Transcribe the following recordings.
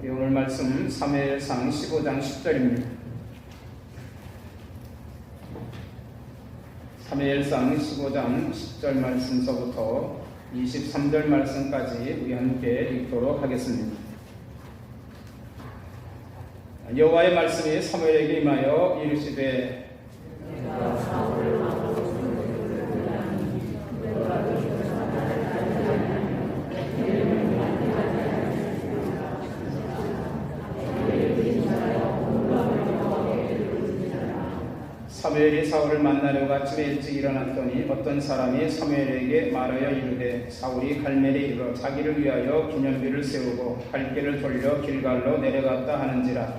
오늘 말씀 사무엘상 15장 10절입니다. 사무엘상 15장 10절 말씀서부터 23절 말씀까지 우리 함께 읽도록 하겠습니다. 여호와의 말씀이 사무엘에게 임하여 이르시되 사무엘이 사울을 만나려고 아침에 일찍 일어났더니 어떤 사람이 사무엘에게 말하여 이르되 사울이 갈멜에 이르러 자기를 위하여 기념비를 세우고 갈 길을 돌려 길갈로 내려갔다 하는지라.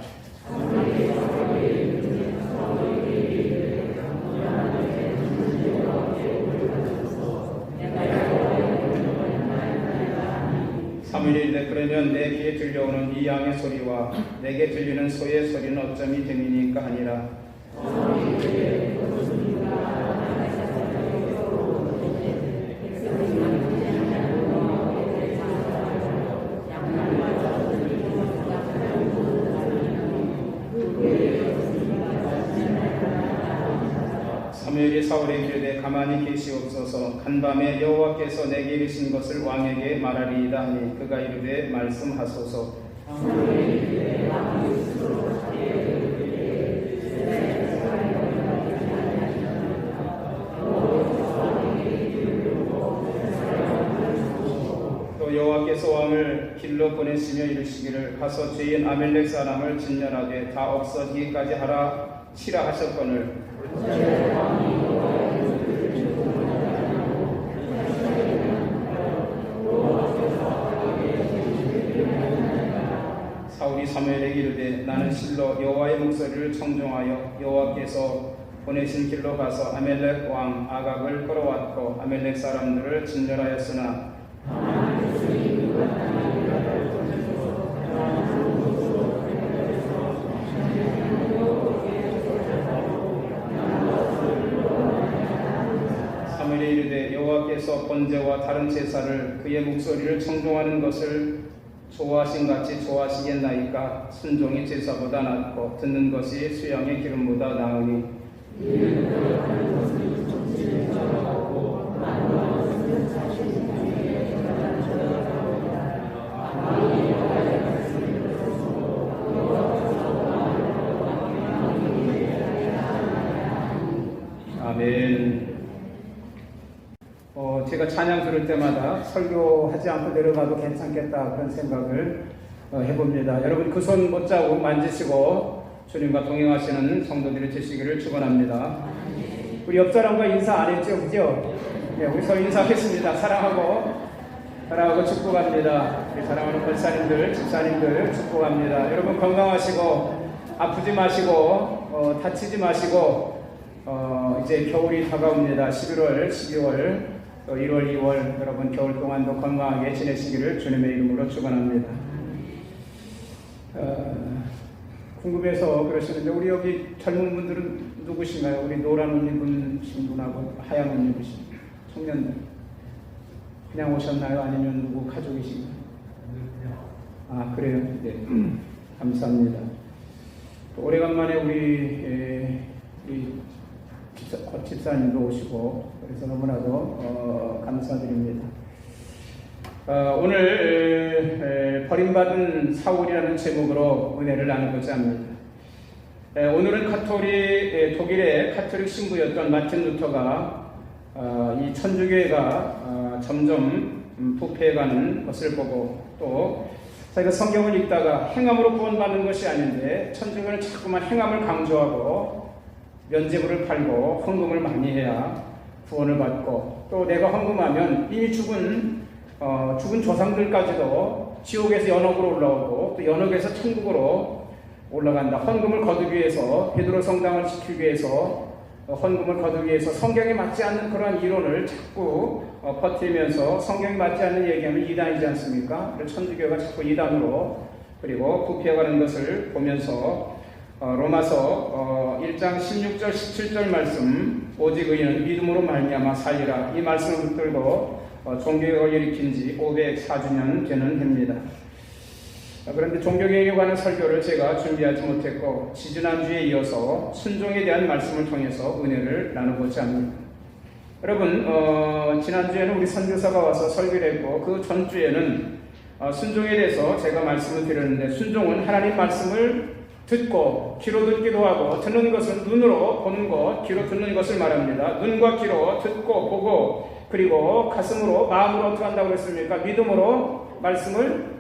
사무엘이 이르되 그러면 내 귀에 들려오는 이 양의 소리와 내게 들리는 소의 소리는 어점이 됨이니까 하니라. 사무엘이 사울에게 이르되 가만히 계시옵소서. 간밤에 여호와께서 내게 이르신 것을 왕에게 말하리이다 하니 그가 이르되 말씀하소서. 또 여호와께서 왕을 길로 보내시며 이르시기를 가서 죄인 아멜렉 사람을 진멸하되 다 없어지기까지 하라 치라 하셨거늘 사울이 사무엘에게 이르되 나는 실로 여호와의 목소리를 청종하여 여호와께서 보내신 길로 가서 아멜렉 왕 아각을 끌어왔고 아멜렉 사람들을 진멸하였으나 사무엘이 이르되 여호와께서 번제와 다른 제사를 그의 목소리를 청종하는 것을 좋아하신 같이 좋아하시겠나이까. 순종이 제사보다 낫고 듣는 것이 수양의 기름보다 나으니 아멘. 제가 찬양 들을 때마다 설교하지 않고 내려가도 괜찮겠다 그런 생각을 해봅니다. 여러분 그 손 못자고 만지시고 주님과 동행하시는 성도들이 되시기를 축원합니다. 우리 옆 사람과 인사 안 했죠, 그죠? 네, 우리 서로 인사하겠습니다. 사랑하고 축복합니다. 우리 사랑하는 권사님들, 집사님들 축복합니다. 여러분 건강하시고 아프지 마시고 다치지 마시고 이제 겨울이 다가옵니다. 11월, 12월, 또 1월, 2월 여러분 겨울 동안도 건강하게 지내시기를 주님의 이름으로 축원합니다. 궁금해서 그러시는데 우리 여기 젊은 분들은 누구신가요? 우리 노란 옷 입으신 분하고 하얀 옷 입으신 청년들 그냥 오셨나요? 아니면 누구 가족이신가요? 아 그래요? 네. 감사합니다. 오래간만에 우리 집사님도 오시고 그래서 너무나도 감사드립니다. 오늘 버림받은 사울이라는 제목으로 은혜를 나누고자 합니다. 오늘은 독일의 카톨릭 신부였던 마틴 루터가 이 천주교회가 점점 부패해가는 것을 보고 또 자기가 성경을 읽다가 행함으로 구원받는 것이 아닌데 천주교는 자꾸만 행함을 강조하고 면죄부를 팔고 헌금을 많이 해야 구원을 받고 또 내가 헌금하면 이미 죽은 조상들까지도 지옥에서 연옥으로 올라오고 또 연옥에서 천국으로 올라간다. 헌금을 거두기 위해서 베드로 성당을 지키기 위해서 헌금을 거두기 위해서 성경에 맞지 않는 그러한 이론을 자꾸 퍼뜨리면서 성경에 맞지 않는 얘기하면 이단이지 않습니까? 그래서 천주교가 자꾸 이단으로 그리고 부패해가는 것을 보면서 로마서 1장 16절 17절 말씀 오직 의인은 믿음으로 말미암아 살리라 이 말씀을 붙들고 종교개혁을 일으킨 지 504주년 되는 해입니다. 그런데 종교개혁에 관한 설교를 제가 준비하지 못했고 지지난주에 이어서 순종에 대한 말씀을 통해서 은혜를 나누고자 합니다. 여러분, 지난주에는 우리 선교사가 와서 설교를 했고 그 전주에는 순종에 대해서 제가 말씀을 드렸는데, 순종은 하나님 말씀을 듣고 귀로 듣기도 하고, 듣는 것은 눈으로 보는 것, 귀로 듣는 것을 말합니다. 눈과 귀로 듣고 보고, 그리고 가슴으로 마음으로 어떻게 한다고 했습니까? 믿음으로 말씀을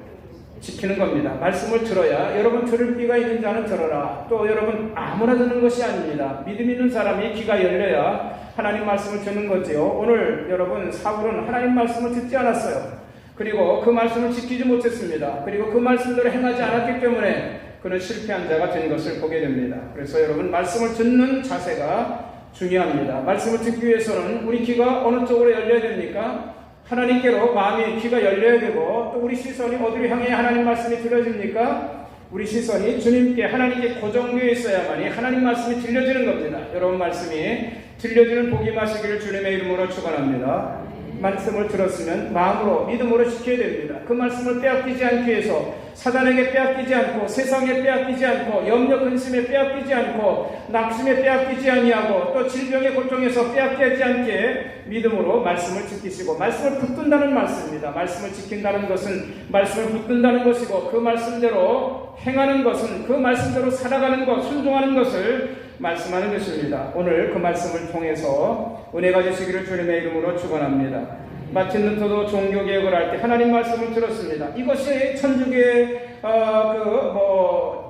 지키는 겁니다. 말씀을 들어야, 여러분 들을 귀가 있는 자는 들어라. 또 여러분 아무나 듣는 것이 아닙니다. 믿음 있는 사람이 귀가 열려야 하나님 말씀을 듣는 거지요. 오늘 여러분 사울은 하나님 말씀을 듣지 않았어요. 그리고 그 말씀을 지키지 못했습니다. 그리고 그 말씀대로 행하지 않았기 때문에 그는 실패한 자가 된 것을 보게 됩니다. 그래서 여러분 말씀을 듣는 자세가 중요합니다. 말씀을 듣기 위해서는 우리 귀가 어느 쪽으로 열려야 됩니까? 하나님께로 마음의 귀가 열려야 되고, 또 우리 시선이 어디를 향해 하나님 말씀이 들려집니까? 우리 시선이 주님께, 하나님께 고정되어 있어야만이 하나님 말씀이 들려지는 겁니다. 여러분 말씀이 들려지는 복이 마시기를 주님의 이름으로 축원합니다. 말씀을 들었으면 마음으로 믿음으로 지켜야 됩니다. 그 말씀을 빼앗기지 않기 위해서 사단에게 빼앗기지 않고, 세상에 빼앗기지 않고, 염려 근심에 빼앗기지 않고, 낙심에 빼앗기지 아니하고, 또 질병의 고통에서 빼앗기지 않게 믿음으로 말씀을 지키시고, 말씀을 붙든다는 말씀입니다. 말씀을 지킨다는 것은 말씀을 붙든다는 것이고, 그 말씀대로 행하는 것은 그 말씀대로 살아가는 것, 순종하는 것을 말씀하는 것입니다. 오늘 그 말씀을 통해서 은혜가 되시기를 주님의 이름으로 축원합니다. 마틴 루터도 종교개혁을 할 때 하나님 말씀을 들었습니다. 이것이 천주교의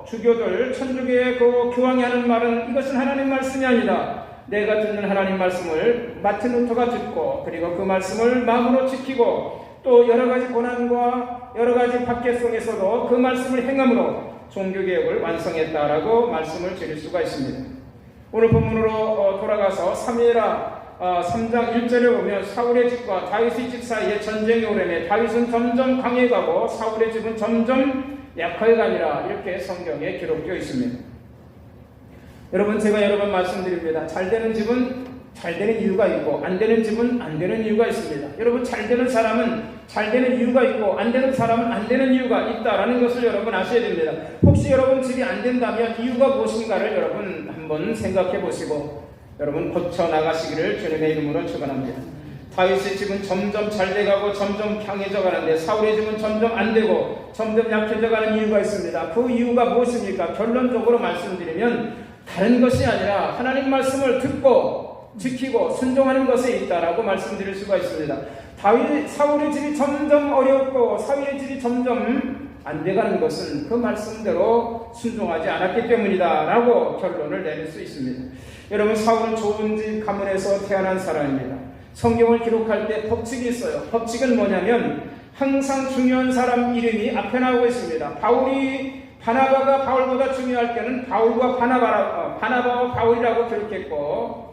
주교들, 천주교의 그 교황이 하는 말은 이것은 하나님 말씀이 아니다. 내가 듣는 하나님 말씀을 마틴 루터가 듣고, 그리고 그 말씀을 마음으로 지키고, 또 여러 가지 고난과 여러 가지 박해 속에서도 그 말씀을 행함으로 종교개혁을 완성했다라고 말씀을 드릴 수가 있습니다. 오늘 본문으로 돌아가서 사무엘하 3장 1절에 보면 사울의 집과 다윗의 집 사이에 전쟁이 오래매 다윗은 점점 강해가고 사울의 집은 점점 약하게 가니라, 이렇게 성경에 기록되어 있습니다. 여러분, 제가 여러 번 말씀드립니다. 잘 되는 집은 잘 되는 이유가 있고 안 되는 집은 안 되는 이유가 있습니다. 여러분, 잘 되는 사람은 잘 되는 이유가 있고 안 되는 사람은 안 되는 이유가 있다라는 것을 여러분 아셔야 됩니다. 혹시 여러분 집이 안 된다면 이유가 무엇인가를 여러분 한번 생각해 보시고 여러분 고쳐 나가시기를 주님의 이름으로 축원합니다. 다윗의 집은 점점 잘 돼가고 점점 강해져 가는데 사울의 집은 점점 안 되고 점점 약해져 가는 이유가 있습니다. 그 이유가 무엇입니까? 결론적으로 말씀드리면 다른 것이 아니라 하나님 말씀을 듣고 지키고 순종하는 것에 있다라고 말씀드릴 수가 있습니다. 사울의 집이 점점 어렵고 사울의 집이 점점 안 돼가는 것은 그 말씀대로 순종하지 않았기 때문이다 라고 결론을 내릴 수 있습니다. 여러분, 사울은 좋은 집 가문에서 태어난 사람입니다. 성경을 기록할 때 법칙이 있어요. 법칙은 뭐냐면 항상 중요한 사람 이름이 앞에 나오고 있습니다. 바나바가 바울보다 중요할 때는 바나바와 바울이라고 기록했고,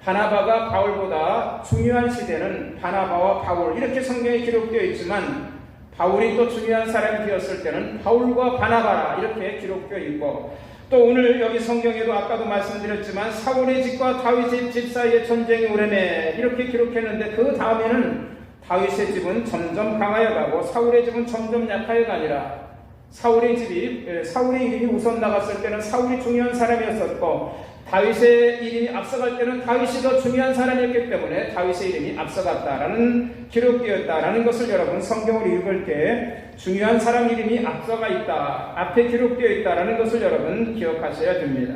바나바가 바울보다 중요한 시대는 바나바와 바울, 이렇게 성경에 기록되어 있지만 바울이 또 중요한 사람이 되었을 때는 바울과 바나바라 이렇게 기록되어 있고, 또 오늘 여기 성경에도 아까도 말씀드렸지만 사울의 집과 다윗의 집 사이에 전쟁이 오래매 이렇게 기록했는데, 그 다음에는 다윗의 집은 점점 강하여 가고 사울의 집은 점점 약하여 가니라. 사울의 이름이 우선 나갔을 때는 사울이 중요한 사람이었었고, 다윗의 이름이 앞서갈 때는 다윗이 더 중요한 사람이었기 때문에 다윗의 이름이 앞서갔다라는 기록되었다라는 것을 여러분 성경을 읽을 때 중요한 사람 이름이 앞서가 있다, 앞에 기록되어 있다라는 것을 여러분 기억하셔야 됩니다.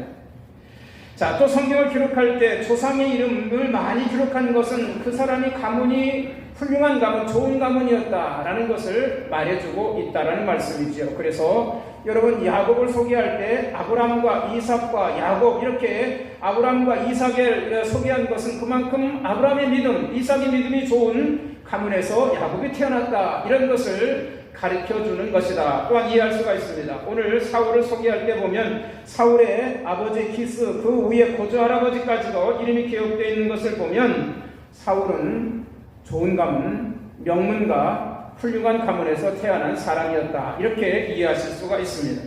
자, 또 성경을 기록할 때 조상의 이름을 많이 기록한 것은 그 사람이 가문이 훌륭한 가문, 좋은 가문이었다라는 것을 말해주고 있다라는 말씀이지요. 그래서 여러분 야곱을 소개할 때 아브람과 이삭과 야곱 이렇게 아브람과 이삭을 소개한 것은 그만큼 아브람의 믿음, 이삭의 믿음이 좋은 가문에서 야곱이 태어났다, 이런 것을 가르쳐주는 것이다 또한 이해할 수가 있습니다. 오늘 사울을 소개할 때 보면 사울의 아버지 기스, 그 위에 고조할아버지까지도 이름이 기록되어 있는 것을 보면 사울은 좋은 가문, 명문가, 훌륭한 가문에서 태어난 사람이었다, 이렇게 이해하실 수가 있습니다.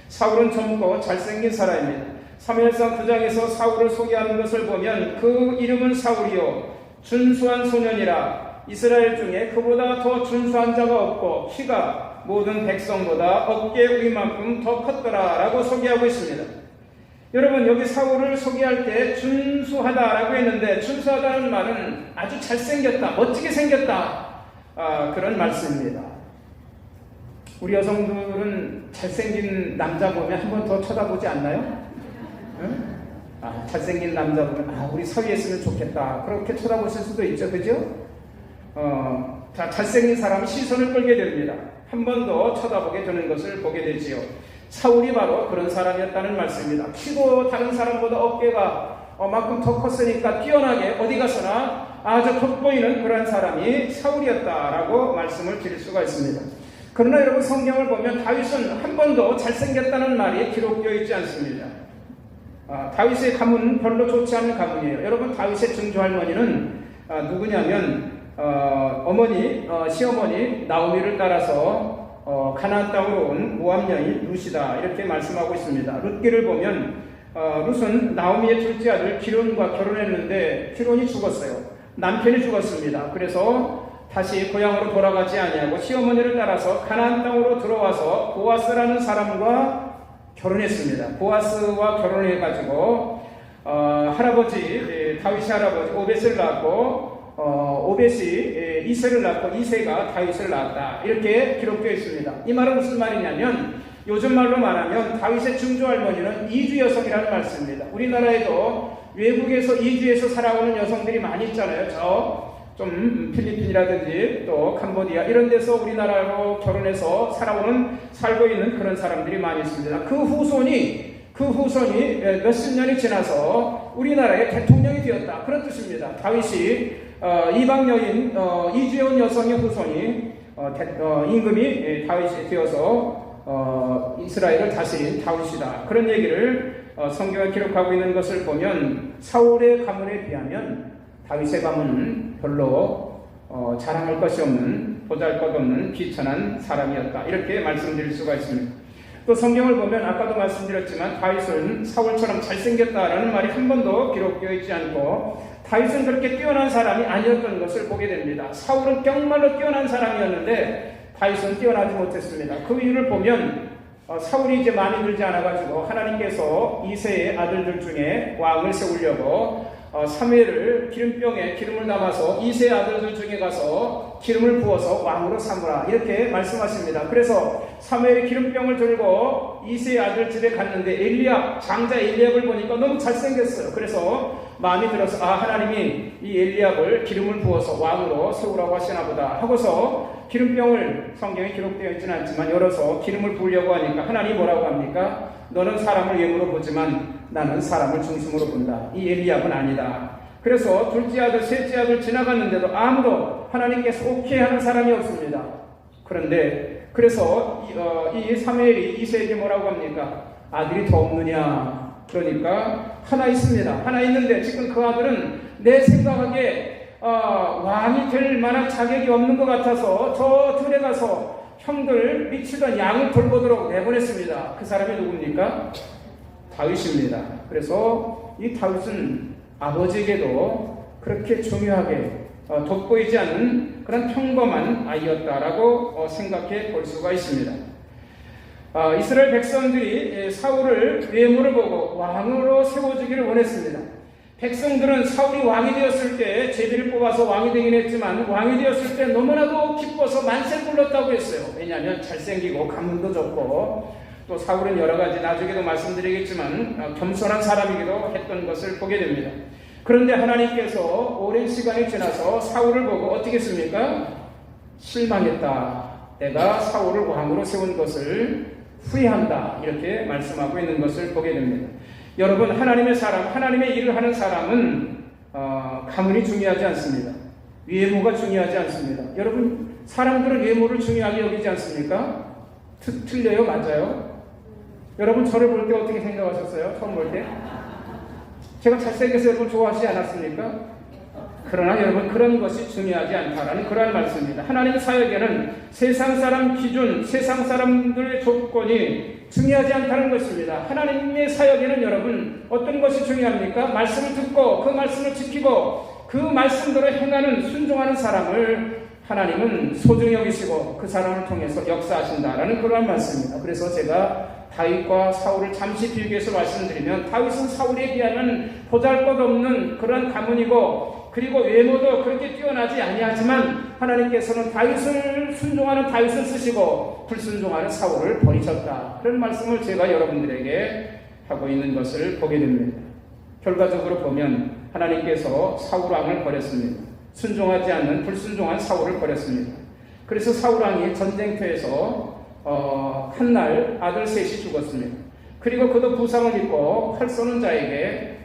사울은 젊고 잘생긴 사람입니다. 사무엘상 9장에서 사울을 소개하는 것을 보면 그 이름은 사울이요 준수한 소년이라 이스라엘 중에 그보다 더 준수한 자가 없고 키가 그가 모든 백성보다 어깨 위만큼 더 컸더라라고 소개하고 있습니다. 여러분, 여기 사울을 소개할 때 준수하다라고 했는데, 준수하다는 말은 아주 잘생겼다, 멋지게 생겼다, 그런 말씀입니다. 우리 여성들은 잘생긴 남자 보면 한 번 더 쳐다보지 않나요? 응? 잘생긴 남자 보면 우리 사위했으면 좋겠다, 그렇게 쳐다보실 수도 있죠, 그죠? 잘생긴 사람이 시선을 끌게 됩니다. 한 번 더 쳐다보게 되는 것을 보게 되지요. 사울이 바로 그런 사람이었다는 말씀입니다. 키도 다른 사람보다 어깨가 만큼 더 컸으니까 뛰어나게 어디 가서나 아주 돋보이는 그런 사람이 사울이었다라고 말씀을 드릴 수가 있습니다. 그러나 여러분, 성경을 보면 다윗은 한 번도 잘생겼다는 말이 기록되어 있지 않습니다. 다윗의 가문은 별로 좋지 않은 가문이에요. 여러분, 다윗의 증조할머니는 누구냐면 시어머니 나오미를 따라서 가나안 땅으로 온 모압 여인 룻이다, 이렇게 말씀하고 있습니다. 룻기를 보면 룻은 나오미의 둘째 아들 기론과 결혼했는데 기론이 죽었어요. 남편이 죽었습니다. 그래서 다시 고향으로 돌아가지 아니하고 시어머니를 따라서 가나안 땅으로 들어와서 보아스라는 사람과 결혼했습니다. 보아스와 결혼해가지고 다윗의 할아버지 오벳을 낳았고, 오벳이 이새를 낳고 이새가 다윗을 낳았다, 이렇게 기록되어 있습니다. 이 말은 무슨 말이냐면, 요즘 말로 말하면 다윗의 증조할머니는 이주 여성이라는 말씀입니다. 우리나라에도 외국에서 이주해서 살아오는 여성들이 많이 있잖아요. 좀 필리핀이라든지 또 캄보디아 이런 데서 우리나라로 결혼해서 살고 있는 그런 사람들이 많이 있습니다. 그 후손이 몇십 년이 지나서 우리나라의 대통령이 되었다, 그런 뜻입니다. 다윗이 이방 여인 이주해온 여성의 후손이 임금이 다윗이 되어서 이스라엘을 다스린 다윗이다, 그런 얘기를 성경에 기록하고 있는 것을 보면, 사울의 가문에 비하면 다윗의 가문은 별로 자랑할 것이 없는, 보잘것없는 비천한 사람이었다, 이렇게 말씀드릴 수가 있습니다. 또 성경을 보면 아까도 말씀드렸지만 다윗은 사울처럼 잘생겼다라는 말이 한 번도 기록되어 있지 않고, 다윗은 그렇게 뛰어난 사람이 아니었던 것을 보게 됩니다. 사울은 정말로 뛰어난 사람이었는데 다윗은 뛰어나지 못했습니다. 그 이유를 보면 사울이 이제 많이 들지 않아가지고 하나님께서 이새의 아들들 중에 왕을 세우려고 사무엘을 기름병에 기름을 담아서 이새의 아들들 중에 가서 기름을 부어서 왕으로 삼으라, 이렇게 말씀하십니다. 그래서 사무엘이 기름병을 들고 이새의 아들 집에 갔는데 장자 엘리압을 보니까 너무 잘생겼어요. 그래서 마음이 들어서 하나님이 이 엘리압을 기름을 부어서 왕으로 세우라고 하시나 보다 하고서 기름병을, 성경에 기록되어 있지는 않지만 열어서 기름을 부으려고 하니까 하나님이 뭐라고 합니까? 너는 사람을 외모로 보지만 나는 사람을 중심으로 본다. 이 엘리압은 아니다. 그래서 둘째 아들, 셋째 아들 지나갔는데도 아무도 하나님께서 오케이 하는 사람이 없습니다. 그래서 이 사무엘이 이새에게 뭐라고 합니까? 아들이 더 없느냐? 그러니까 하나 있습니다. 하나 있는데 지금 그 아들은 내 생각하기에 왕이 될 만한 자격이 없는 것 같아서 저 들에 가서 형들 미치던 양을 돌보도록 내보냈습니다. 그 사람이 누굽니까? 다윗입니다. 그래서 이 다윗은 아버지에게도 그렇게 중요하게 돋보이지 않는 그런 평범한 아이였다라고 생각해 볼 수가 있습니다. 이스라엘 백성들이 사울을 외모를 보고 왕으로 세워주기를 원했습니다. 백성들은 사울이 왕이 되었을 때 제비를 뽑아서 왕이 되긴 했지만 왕이 되었을 때 너무나도 기뻐서 만세 불렀다고 했어요. 왜냐하면 잘생기고 가문도 좋고, 또 사울은 여러 가지 나중에도 말씀드리겠지만 겸손한 사람이기도 했던 것을 보게 됩니다. 그런데 하나님께서 오랜 시간이 지나서 사울을 보고 어떻게 했습니까? 실망했다. 내가 사울을 왕으로 세운 것을 후회한다. 이렇게 말씀하고 있는 것을 보게 됩니다. 여러분, 하나님의 사람, 하나님의 일을 하는 사람은 가문이 중요하지 않습니다. 외모가 중요하지 않습니다. 여러분, 사람들은 외모를 중요하게 여기지 않습니까? 틀려요? 맞아요? 여러분, 저를 볼 때 어떻게 생각하셨어요? 처음 볼 때? 제가 잘생겨서 여러분 좋아하시지 않았습니까? 그러나 여러분, 그런 것이 중요하지 않다라는 그러한 말씀입니다. 하나님 사역에는 세상 사람 기준, 세상 사람들의 조건이 중요하지 않다는 것입니다. 하나님의 사역에는 여러분 어떤 것이 중요합니까? 말씀을 듣고 그 말씀을 지키고 그 말씀대로 행하는, 순종하는 사람을 하나님은 소중히 여기시고 그 사람을 통해서 역사하신다라는 그러한 말씀입니다. 그래서 제가 다윗과 사울을 잠시 비교해서 말씀드리면, 다윗은 사울에 비하면 보잘것없는 그런 가문이고, 그리고 외모도 그렇게 뛰어나지 아니하지만 하나님께서는 다윗을 순종하는 다윗을 쓰시고 불순종하는 사울을 버리셨다. 그런 말씀을 제가 여러분들에게 하고 있는 것을 보게 됩니다. 결과적으로 보면 하나님께서 사울 왕을 버렸습니다. 순종하지 않는 불순종한 사울을 버렸습니다. 그래서 사울 왕이 전쟁터에서 한날 아들 셋이 죽었습니다. 그리고 그도 부상을 입고 활 쏘는 자에게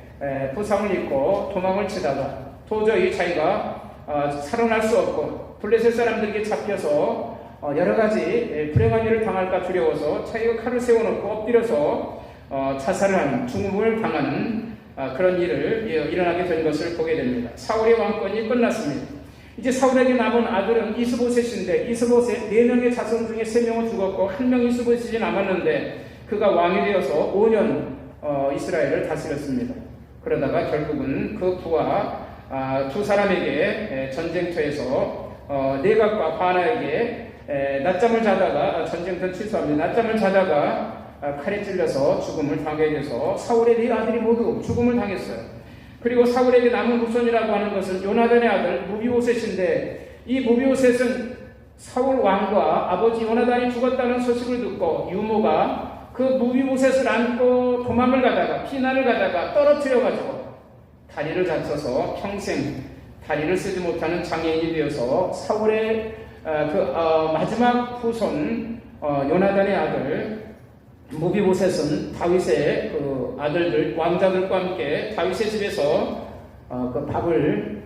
부상을 입고 도망을 치다가 도저히 자기가 살아날 수 없고 블레셋 사람들에게 잡혀서 여러 가지 불행한 일을 당할까 두려워서 자기가 칼을 세워놓고 엎드려서 자살을 하는, 죽음을 당하는 그런 일을 일어나게 된 것을 보게 됩니다. 사울의 왕권이 끝났습니다. 이제 사울에게 남은 아들은 이스보셋인데, 이스보셋 4명의 자손 중에 3명은 죽었고 1명 이스보셋이 남았는데, 그가 왕이 되어서 5년 이스라엘을 다스렸습니다. 그러다가 결국은 그 부하 두 사람에게 전쟁터에서 네갑과 바나에게 낮잠을 자다가, 전쟁터 취소합니다. 낮잠을 자다가 칼에 찔려서 죽음을 당하게 돼서 사울의 4 아들이 모두 죽음을 당했어요. 그리고 사울에게 남은 후손이라고 하는 것은 요나단의 아들 무비보셋인데, 이 무비보셋은 사울 왕과 아버지 요나단이 죽었다는 소식을 듣고 유모가 그 무비보셋을 안고 도망을 가다가, 피난을 가다가 떨어뜨려가지고 다리를 다쳐서 평생 다리를 쓰지 못하는 장애인이 되어서 사울의 마지막 후손 요나단의 아들 무비보셋은 다윗의 그 아들들, 왕자들과 함께 다윗의 집에서 그 밥을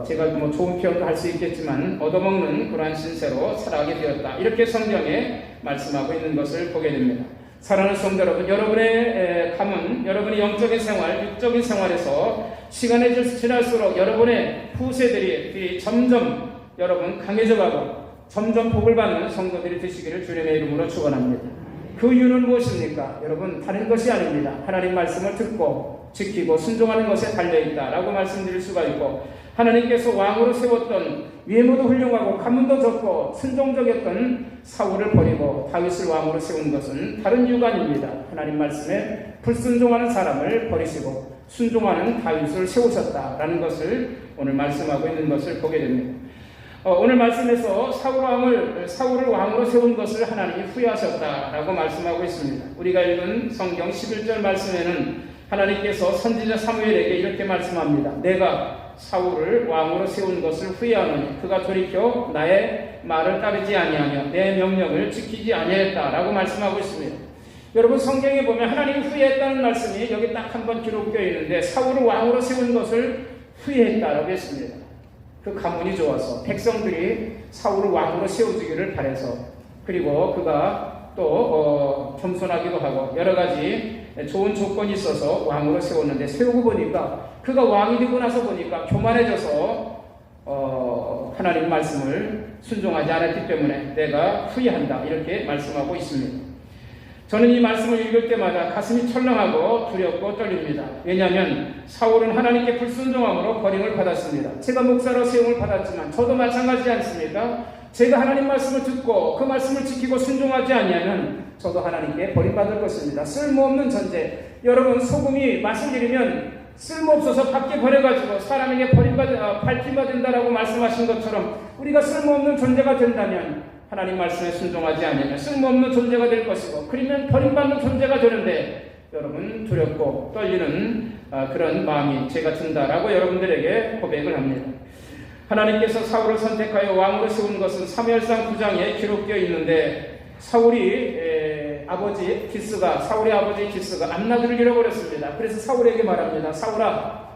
제가 좋은 표현도 할 수 있겠지만 얻어먹는 그러한 신세로 살아가게 되었다. 이렇게 성경에 말씀하고 있는 것을 보게 됩니다. 사랑하는 성도 여러분, 여러분의 가문, 여러분의 영적인 생활, 육적인 생활에서 시간이 지날수록 여러분의 후세들이 점점 여러분 강해져가고 점점 복을 받는 성도들이 되시기를 주님의 이름으로 축원합니다. 그 이유는 무엇입니까? 여러분, 다른 것이 아닙니다. 하나님 말씀을 듣고 지키고 순종하는 것에 달려있다라고 말씀드릴 수가 있고, 하나님께서 왕으로 세웠던 외모도 훌륭하고 가문도 적고 순종적이었던 사울을 버리고 다윗을 왕으로 세운 것은 다른 이유가 아닙니다. 하나님 말씀에 불순종하는 사람을 버리시고 순종하는 다윗을 세우셨다라는 것을 오늘 말씀하고 있는 것을 보게 됩니다. 오늘 말씀에서 사울을 왕으로 세운 것을 하나님이 후회하셨다라고 말씀하고 있습니다. 우리가 읽은 성경 11절 말씀에는 하나님께서 선지자 사무엘에게 이렇게 말씀합니다. 내가 사울을 왕으로 세운 것을 후회하노니 그가 돌이켜 나의 말을 따르지 아니하며 내 명령을 지키지 아니했다라고 말씀하고 있습니다. 여러분, 성경에 보면 하나님이 후회했다는 말씀이 여기 딱 한 번 기록되어 있는데, 사울을 왕으로 세운 것을 후회했다라고 했습니다. 그 가문이 좋아서 백성들이 사울을 왕으로 세워주기를 바라서, 그리고 그가 또 겸손하기도 하고 여러 가지 좋은 조건이 있어서 왕으로 세웠는데, 세우고 보니까 그가 왕이 되고 나서 보니까 교만해져서 하나님 말씀을 순종하지 않았기 때문에 내가 후회한다, 이렇게 말씀하고 있습니다. 저는 이 말씀을 읽을 때마다 가슴이 철렁하고 두렵고 떨립니다. 왜냐하면 사울은 하나님께 불순종함으로 버림을 받았습니다. 제가 목사로 세움을 받았지만 저도 마찬가지지 않습니까? 제가 하나님 말씀을 듣고 그 말씀을 지키고 순종하지 아니하면 저도 하나님께 버림받을 것입니다. 쓸모없는 존재. 여러분, 소금이 맛을 잃으면 쓸모없어서 밖에 버려가지고 사람에게 밟히면 된다라고 말씀하신 것처럼, 우리가 쓸모없는 존재가 된다면 하나님 말씀에 순종하지 않으면 쓸모없는 존재가 될 것이고, 그러면 버림받는 존재가 되는데, 여러분, 두렵고 떨리는 그런 마음이 제가 든다라고 여러분들에게 고백을 합니다. 하나님께서 사울을 선택하여 왕으로 세운 것은 사무엘상 9장에 기록되어 있는데, 사울의 아버지 기스가 암나들을 잃어버렸습니다. 그래서 사울에게 말합니다. 사울아,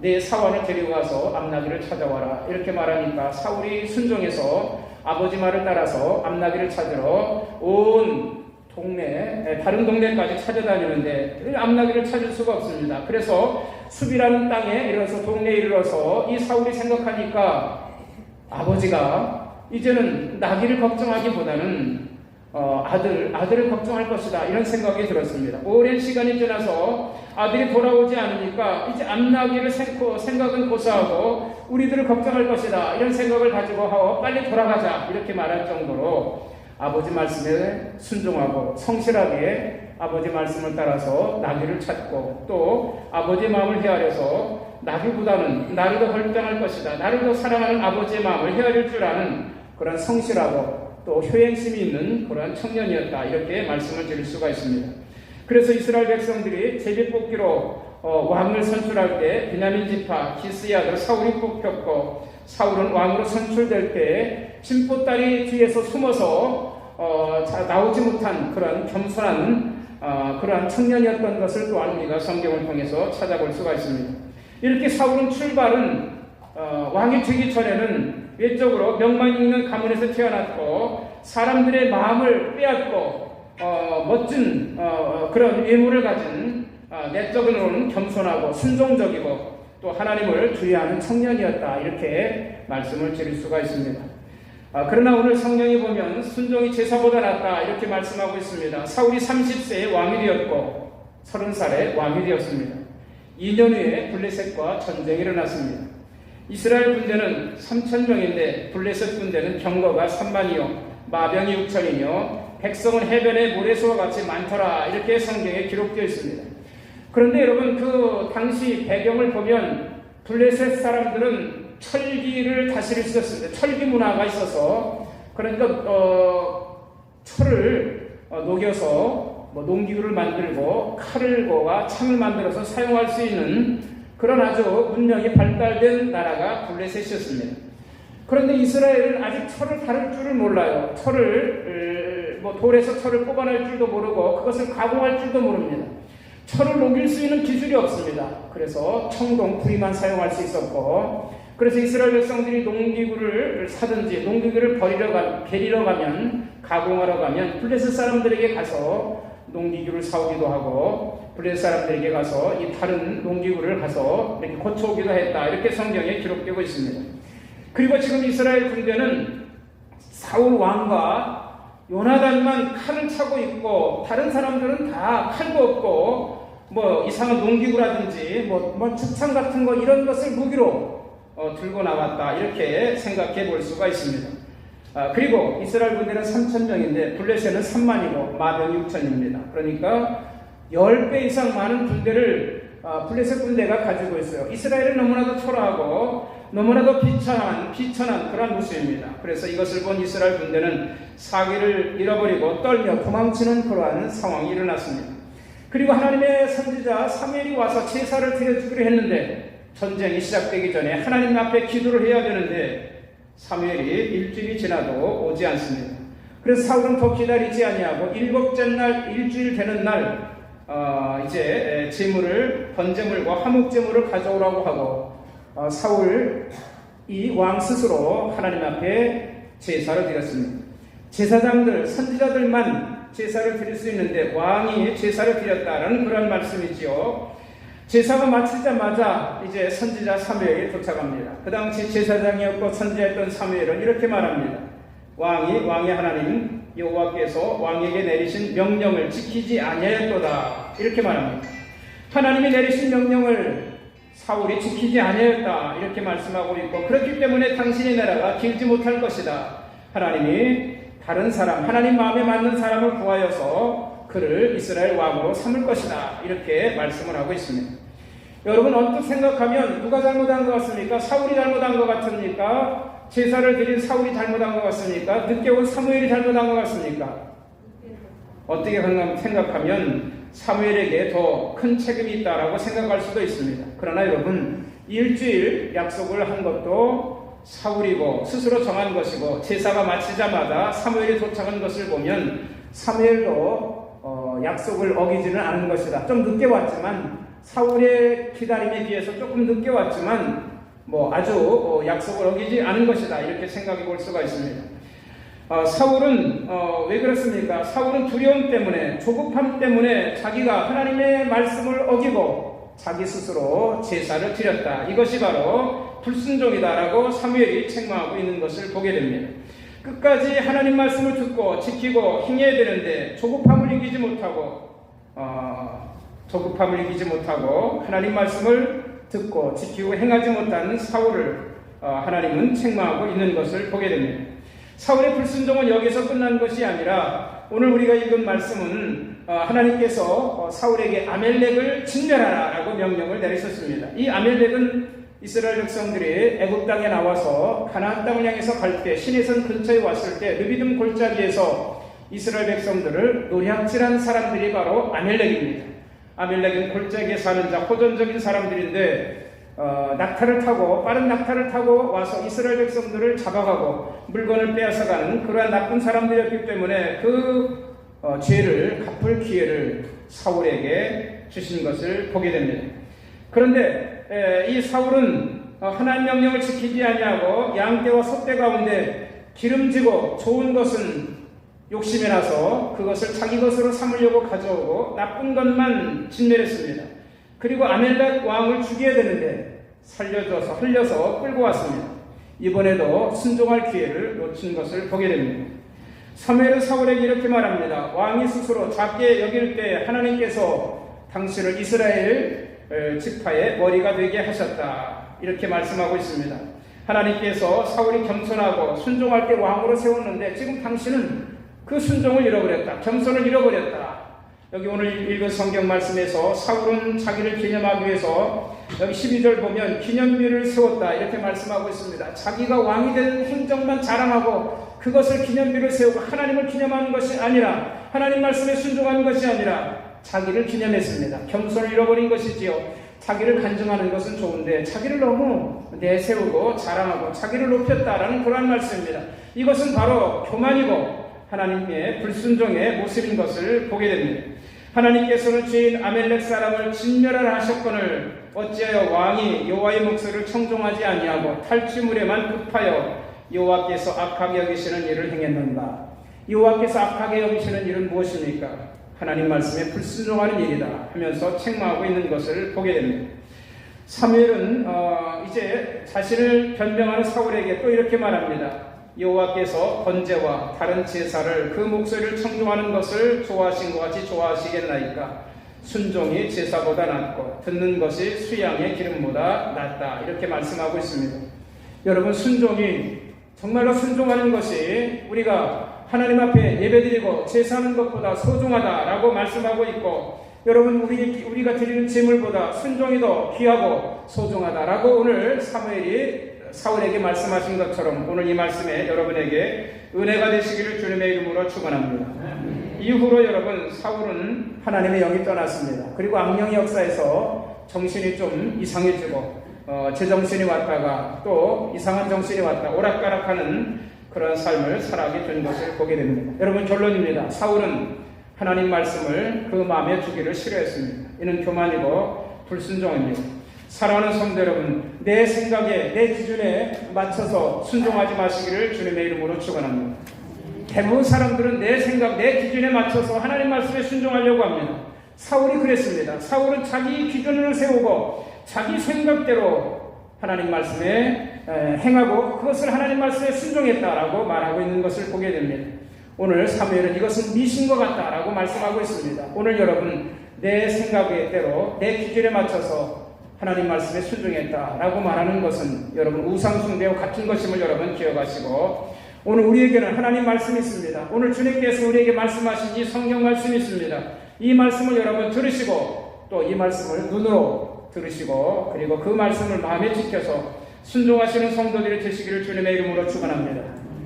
내 사환을 데리고 가서 암나기를 찾아와라, 이렇게 말하니까 사울이 순종해서 아버지 말을 따라서 암나기를 찾으러 온 동네, 다른 동네까지 찾아다니는데 암나기를 찾을 수가 없습니다. 그래서 숲이라는 땅에 이르러서 동네에 이르러서 이 사울이 생각하니까 아버지가 이제는 나귀를 걱정하기보다는 아들을 걱정할 것이다 이런 생각이 들었습니다. 오랜 시간이 지나서 아들이 돌아오지 않으니까 이제 암나기를 생각은 고사하고 우리들을 걱정할 것이다 이런 생각을 가지고 하고 빨리 돌아가자 이렇게 말할 정도로 아버지 말씀에 순종하고 성실하게 아버지 말씀을 따라서 나귀를 찾고 또 아버지의 마음을 헤아려서 나귀보다는 나를 더 결정할 것이다, 나를 더 사랑하는 아버지의 마음을 헤아릴 줄 아는 그런 성실하고 또 효행심이 있는 그러한 청년이었다 이렇게 말씀을 드릴 수가 있습니다. 그래서 이스라엘 백성들이 제비뽑기로 왕을 선출할 때 베냐민 지파 기스의 아들 사울이 뽑혔고 사울은 왕으로 선출될 때 진보딸이 뒤에서 숨어서 나오지 못한 그런 겸손한 그러한 청년이었던 것을 또한 우리가 성경을 통해서 찾아볼 수가 있습니다. 이렇게 사울은 출발은 왕이 되기 전에는 외적으로 명망 있는 가문에서 태어났고 사람들의 마음을 빼앗고 멋진 그런 외모를 가진 내적으로는 겸손하고 순종적이고 또 하나님을 주의하는 청년이었다 이렇게 말씀을 드릴 수가 있습니다. 그러나 오늘 성경에 보면 순종이 제사보다 낫다 이렇게 말씀하고 있습니다. 사울이 30세에 왕이 되었고 30살에 왕이 되었습니다. 2년 후에 블레셋과 전쟁이 일어났습니다. 이스라엘 군대는 3,000명인데 블레셋 군대는 병거가 3만이요 마병이 6천이며 백성은 해변의 모래수와 같이 많더라 이렇게 성경에 기록되어 있습니다. 그런데 여러분 그 당시 배경을 보면 블레셋 사람들은 철기를 다스릴 수 있었습니다. 철기 문화가 있어서 그러니까 철을 녹여서 농기구를 만들고 칼과 창을 만들어서 사용할 수 있는 그런 아주 문명이 발달된 나라가 블레셋이었습니다. 그런데 이스라엘은 아직 철을 다룰 줄을 몰라요. 철을 돌에서 철을 뽑아낼 줄도 모르고 그것을 가공할 줄도 모릅니다. 철을 녹일 수 있는 기술이 없습니다. 그래서 청동, 구리만 사용할 수 있었고 그래서 이스라엘 백성들이 농기구를 사든지 농기구를 베리러 가면 가공하러 가면 블레셋 사람들에게 가서 농기구를 사오기도 하고 블레셋 사람들에게 가서 이 다른 농기구를 가서 이렇게 고쳐오기도 했다 이렇게 성경에 기록되고 있습니다. 그리고 지금 이스라엘 군대는 사울 왕과 요나단만 칼을 차고 있고 다른 사람들은 다 칼도 없고 이상한 농기구라든지 축창 같은 거 이런 것을 무기로 들고 나왔다 이렇게 생각해 볼 수가 있습니다. 그리고 이스라엘 군대는 3,000명인데 블레셋은 3만이고 마병이 6천입니다. 그러니까 10배 이상 많은 군대를 블레셋 군대가 가지고 있어요. 이스라엘은 너무나도 초라하고 너무나도 비천한 그런 모습입니다. 그래서 이것을 본 이스라엘 군대는 사기를 잃어버리고 떨며 도망치는 그러한 상황이 일어났습니다. 그리고 하나님의 선지자 사무엘이 와서 제사를 드려주기로 했는데 전쟁이 시작되기 전에 하나님 앞에 기도를 해야 되는데 사무엘이 일주일이 지나도 오지 않습니다. 그래서 사울은 더 기다리지 아니하고 일곱째 날 일주일 되는 날 이제 제물을 번제물과 화목제물을 가져오라고 하고 사울이 왕 스스로 하나님 앞에 제사를 드렸습니다. 제사장들 선지자들만 제사를 드릴 수 있는데 왕이 제사를 드렸다는 그런 말씀이지요. 제사가 마치자마자 이제 선지자 사무엘이 도착합니다. 그 당시 제사장이었고 선지자였던 사무엘은 이렇게 말합니다. 왕의 하나님 여호와께서 왕에게 내리신 명령을 지키지 아니하였도다 이렇게 말합니다. 하나님이 내리신 명령을 사울이 지키지 아니하였다 이렇게 말씀하고 있고 그렇기 때문에 당신의 나라가 길지 못할 것이다. 하나님이 다른 사람 하나님 마음에 맞는 사람을 구하여서 그를 이스라엘 왕으로 삼을 것이다 이렇게 말씀을 하고 있습니다. 여러분 언뜻 생각하면 누가 잘못한 것 같습니까? 사울이 잘못한 것 같습니까? 제사를 드린 사울이 잘못한 것 같습니까? 늦게 온 사무엘이 잘못한 것 같습니까? 어떻게 생각하면 사무엘에게 더 큰 책임이 있다라고 생각할 수도 있습니다. 그러나 여러분 일주일 약속을 한 것도 사울이고 스스로 정한 것이고 제사가 마치자마자 사무엘이 도착한 것을 보면 사무엘도 약속을 어기지는 않은 것이다. 좀 늦게 왔지만 사울의 기다림에 비해서 조금 늦게 왔지만 아주 약속을 어기지 않은 것이다 이렇게 생각해 볼 수가 있습니다. 사울은 왜 그렇습니까? 사울은 두려움 때문에 조급함 때문에 자기가 하나님의 말씀을 어기고 자기 스스로 제사를 드렸다. 이것이 바로 불순종이다라고 사무엘이 책망하고 있는 것을 보게 됩니다. 끝까지 하나님 말씀을 듣고 지키고 행해야 되는데 조급함을 이기지 못하고 하나님 말씀을 듣고 지키고 행하지 못하는 사울을 하나님은 책망하고 있는 것을 보게 됩니다. 사울의 불순종은 여기서 끝난 것이 아니라 오늘 우리가 읽은 말씀은 하나님께서 사울에게 아멜렉을 진멸하라라고 명령을 내리셨습니다. 이 아멜렉은 이스라엘 백성들이 애굽 땅에 나와서 가나안 땅을 향해서 갈 때 시내산 근처에 왔을 때 르비딤 골짜기에서 이스라엘 백성들을 노략질한 사람들이 바로 아멜렉입니다. 아멜렉은 골짜기에 사는 자, 호전적인 사람들인데 빠른 낙타를 타고 와서 이스라엘 백성들을 잡아가고 물건을 빼앗아가는 그러한 나쁜 사람들이었기 때문에 그 죄를 갚을 기회를 사울에게 주신 것을 보게 됩니다. 그런데 이 사울은 하나님 명령을 지키지 아니하고 양떼와 소떼 가운데 기름지고 좋은 것은 욕심에 나서 그것을 자기 것으로 삼으려고 가져오고 나쁜 것만 진멸했습니다. 그리고 아멜렉 왕을 죽여야 되는데 흘려서 끌고 왔습니다. 이번에도 순종할 기회를 놓친 것을 보게 됩니다. 사무엘은 사울에게 이렇게 말합니다. 왕이 스스로 작게 여길 때 하나님께서 당신을 이스라엘 지파의 머리가 되게 하셨다. 이렇게 말씀하고 있습니다. 하나님께서 사울이 겸손하고 순종할 때 왕으로 세웠는데 지금 당신은 그 순종을 잃어버렸다. 겸손을 잃어버렸다. 여기 오늘 읽은 성경 말씀에서 사울은 자기를 기념하기 위해서 여기 12절 보면 기념비를 세웠다 이렇게 말씀하고 있습니다. 자기가 왕이 된 행정만 자랑하고 그것을 기념비를 세우고 하나님을 기념하는 것이 아니라 하나님 말씀에 순종하는 것이 아니라 자기를 기념했습니다. 겸손을 잃어버린 것이지요. 자기를 간증하는 것은 좋은데 자기를 너무 내세우고 자랑하고 자기를 높였다라는 그런 말씀입니다. 이것은 바로 교만이고 하나님의 불순종의 모습인 것을 보게 됩니다. 하나님께서는 죄인 아멜렉 사람을 진멸하라 하셨거늘 어찌하여 왕이 여호와의 목소리를 청종하지 아니하고 탈취물에만 급하여 여호와께서 악하게 여기시는 일을 행했는가? 여호와께서 악하게 여기시는 일은 무엇입니까? 하나님 말씀에 불순종하는 일이다 하면서 책망하고 있는 것을 보게 됩니다. 사무엘은 이제 자신을 변명하는 사울에게 또 이렇게 말합니다. 여호와께서 번제와 다른 제사를 그 목소리를 청종하는 것을 좋아하신 것 같이 좋아하시겠나이까? 순종이 제사보다 낫고 듣는 것이 수양의 기름보다 낫다 이렇게 말씀하고 있습니다. 여러분, 순종이 정말로 순종하는 것이 우리가 하나님 앞에 예배드리고 제사하는 것보다 소중하다라고 말씀하고 있고, 여러분, 우리가 드리는 제물보다 순종이 더 귀하고 소중하다라고 오늘 사울에게 말씀하신 것처럼 오늘 이 말씀에 여러분에게 은혜가 되시기를 주님의 이름으로 축원합니다. 이후로 여러분, 사울은 하나님의 영이 떠났습니다. 그리고 악령의 역사에서 정신이 좀 이상해지고 제정신이 왔다가 또 이상한 정신이 왔다 오락가락하는 그런 삶을 살아가게 된 것을 보게 됩니다. 여러분, 결론입니다. 사울은 하나님 말씀을 그 마음에 두기를 싫어했습니다. 이는 교만이고 불순종입니다. 사랑하는 성도 여러분, 내 생각에 내 기준에 맞춰서 순종하지 마시기를 주님의 이름으로 축원합니다. 대부분 사람들은 내 생각, 내 기준에 맞춰서 하나님 말씀에 순종하려고 합니다. 사울이 그랬습니다. 사울은 자기 기준을 세우고 자기 생각대로 하나님 말씀에 행하고 그것을 하나님 말씀에 순종했다라고 말하고 있는 것을 보게 됩니다. 오늘 사무엘은 이것은 미신 것 같다라고 말씀하고 있습니다. 오늘 여러분, 내 생각의 대로 내 기준에 맞춰서 하나님 말씀에 순종했다라고 말하는 것은 여러분 우상숭배와 같은 것임을 여러분 기억하시고, 오늘 우리에게는 하나님 말씀이 있습니다. 오늘 주님께서 우리에게 말씀하신 이 성경 말씀이 있습니다. 이 말씀을 여러분 들으시고 또 이 말씀을 눈으로 들으시고 그리고 그 말씀을 마음에 지켜서 순종하시는 성도들이 되시기를 주님의 이름으로 축원합니다.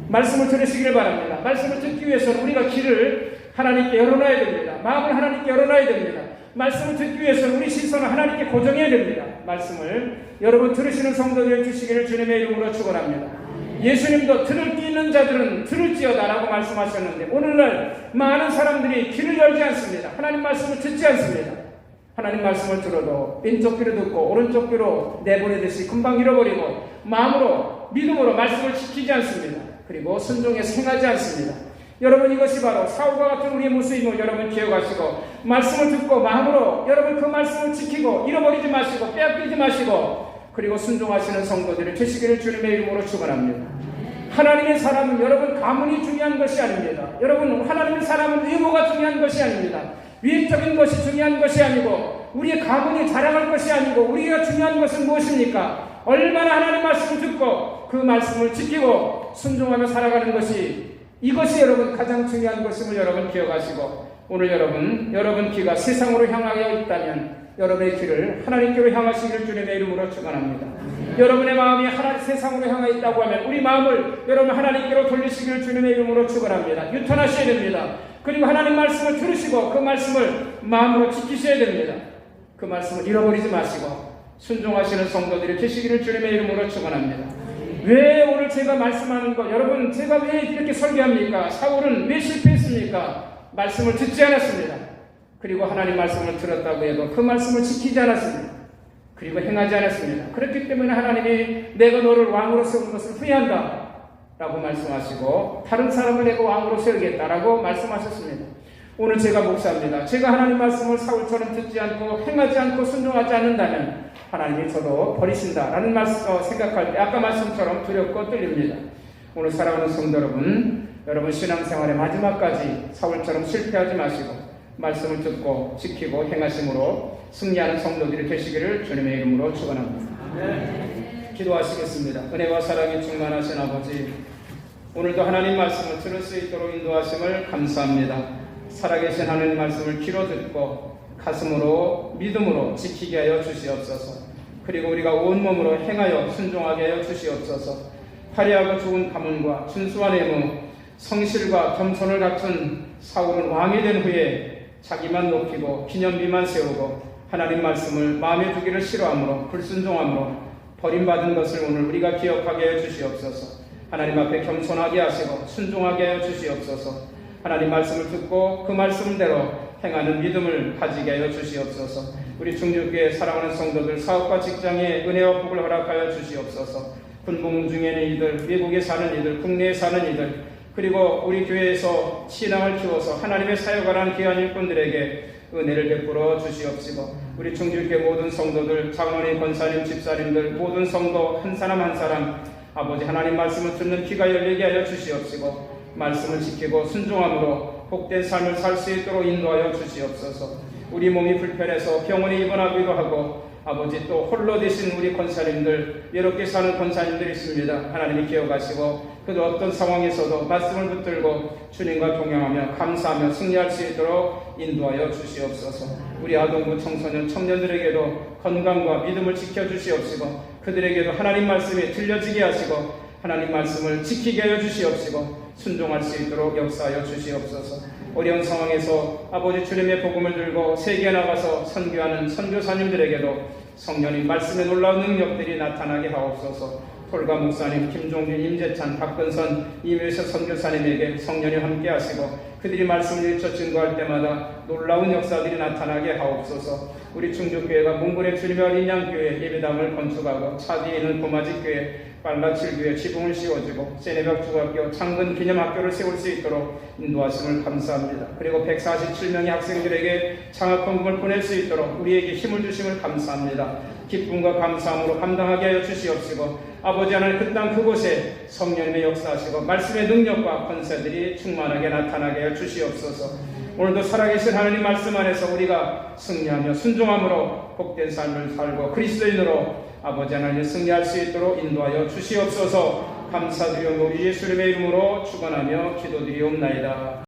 말씀을 들으시기를 바랍니다. 말씀을 듣기 위해서는 우리가 귀를 하나님께 열어놔야 됩니다. 마음을 하나님께 열어놔야 됩니다. 말씀을 듣기 위해서는 우리 시선을 하나님께 고정해야 됩니다. 말씀을 여러분 들으시는 성도들이 주시기를 주님의 이름으로 축원합니다. 예수님도 들을 귀 있는 자들은 들을지어다라고 말씀하셨는데 오늘날 많은 사람들이 귀를 열지 않습니다. 하나님 말씀을 듣지 않습니다. 하나님 말씀을 들어도 왼쪽 귀로 듣고 오른쪽 귀로 내보내듯이 금방 잃어버리고 마음으로 믿음으로 말씀을 지키지 않습니다. 그리고 순종해서 행하지 않습니다. 여러분, 이것이 바로 사울과 같은 우리의 모습임을 여러분 기억하시고 말씀을 듣고 마음으로 여러분 그 말씀을 지키고 잃어버리지 마시고 빼앗기지 마시고 그리고 순종하시는 성도들을 되시기를 주님의 이름으로 축원합니다. 하나님의 사람은 여러분 가문이 중요한 것이 아닙니다. 여러분 하나님의 사람은 외모가 중요한 것이 아닙니다. 위적인 것이 중요한 것이 아니고 우리의 가문이 자랑할 것이 아니고 우리가 중요한 것은 무엇입니까? 얼마나 하나님 말씀을 듣고 그 말씀을 지키고 순종하며 살아가는 것이 이것이 여러분 가장 중요한 것임을 여러분 기억하시고 오늘 여러분 귀가 세상으로 향하여 있다면 여러분의 귀를 하나님께로 향하시기를 주님의 이름으로 축원합니다. 여러분의 마음이 세상으로 향하여 있다고 하면 우리 마음을 여러분 하나님께로 돌리시기를 주님의 이름으로 축원합니다. 유턴하셔야 됩니다. 그리고 하나님 말씀을 들으시고 그 말씀을 마음으로 지키셔야 됩니다. 그 말씀을 잃어버리지 마시고 순종하시는 성도들이 계시기를 주님의 이름으로 축원합니다. 왜 오늘 제가 말씀하는 것 여러분 제가 왜 이렇게 설교합니까? 사울은 왜 실패했습니까? 말씀을 듣지 않았습니다. 그리고 하나님 말씀을 들었다고 해도 그 말씀을 지키지 않았습니다. 그리고 행하지 않았습니다. 그렇기 때문에 하나님이 내가 너를 왕으로 세운 것을 후회한다 라고 말씀하시고 다른 사람을 내가 왕으로 세우겠다라고 말씀하셨습니다. 오늘 제가 목사입니다. 제가 하나님 말씀을 사울처럼 듣지 않고 행하지 않고 순종하지 않는다면 하나님이 저도 버리신다라는 말씀 생각할 때 아까 말씀처럼 두렵고 떨립니다. 오늘 사랑하는 성도 여러분 신앙생활의 마지막까지 사울처럼 실패하지 마시고 말씀을 듣고 지키고 행하심으로 승리하는 성도들이 되시기를 주님의 이름으로 축원합니다. 기도하시겠습니다. 은혜와 사랑이 충만하신 아버지, 오늘도 하나님 말씀을 들을 수 있도록 인도하심을 감사합니다. 살아계신 하나님 말씀을 귀로 듣고 가슴으로 믿음으로 지키게 하여 주시옵소서. 그리고 우리가 온몸으로 행하여 순종하게 하여 주시옵소서. 화려하고 좋은 가문과 준수한 외모, 성실과 겸손을 갖춘 사울은 왕이 된 후에 자기만 높이고 기념비만 세우고 하나님 말씀을 마음에 두기를 싫어함으로 불순종함으로 버림받은 것을 오늘 우리가 기억하게 해 주시옵소서. 하나님 앞에 겸손하게 하시고 순종하게 해 주시옵소서. 하나님 말씀을 듣고 그 말씀대로 행하는 믿음을 가지게 하여 주시옵소서. 우리 중주교회 사랑하는 성도들 사업과 직장에 은혜와 복을 허락하여 주시옵소서. 군복무 중에 있는 이들, 외국에 사는 이들, 국내에 사는 이들, 그리고 우리 교회에서 신앙을 키워서 하나님의 사역을 귀한 일꾼들에게 은혜를 베풀어 주시옵시고 우리 중주교회 모든 성도들, 장로님, 권사님, 집사님들 모든 성도 한 사람 한 사람 아버지 하나님 말씀을 듣는 귀가 열리게 하여 주시옵시고 말씀을 지키고 순종함으로 복된 삶을 살 수 있도록 인도하여 주시옵소서. 우리 몸이 불편해서 병원에 입원하기도 하고 아버지 또 홀로 되신 우리 권사님들, 외롭게 사는 권사님들이 있습니다. 하나님이 기억하시고 그 어떤 상황에서도 말씀을 붙들고 주님과 동행하며 감사하며 승리할 수 있도록 인도하여 주시옵소서. 우리 아동부 청소년 청년들에게도 건강과 믿음을 지켜주시옵시고 그들에게도 하나님 말씀이 들려지게 하시고 하나님 말씀을 지키게 하여 주시옵시고 순종할 수 있도록 역사하여 주시옵소서. 어려운 상황에서 아버지 주님의 복음을 들고 세계에 나가서 선교하는 선교사님들에게도 성령님 말씀의 놀라운 능력들이 나타나게 하옵소서. 톨가 목사님, 김종진, 임재찬, 박근선, 이묘세 선교사님에게 성령이 함께 하시고 그들이 말씀을 일쳐 증거할 때마다 놀라운 역사들이 나타나게 하옵소서. 우리 중주교회가 몽골의 주님의 어린 양교회 예배당을 건축하고 차 뒤에 있는 고마지교회 빨라칠교회 지붕을 씌워주고 세네벽 중학교 창근 기념학교를 세울 수 있도록 인도하심을 감사합니다. 그리고 147명의 학생들에게 장학금을 보낼 수 있도록 우리에게 힘을 주심을 감사합니다. 기쁨과 감사함으로 감당하게 하여 주시옵시고 아버지 하나님 그 땅 그곳에 성령님의 역사하시고 말씀의 능력과 권세들이 충만하게 나타나게 하여 주시옵소서. 오늘도 살아계신 하나님 말씀 안에서 우리가 승리하며 순종함으로 복된 삶을 살고 그리스도인으로 아버지 하나님 승리할 수 있도록 인도하여 주시옵소서. 감사드리며 우리 예수님의 이름으로 축원하며 기도드리옵나이다.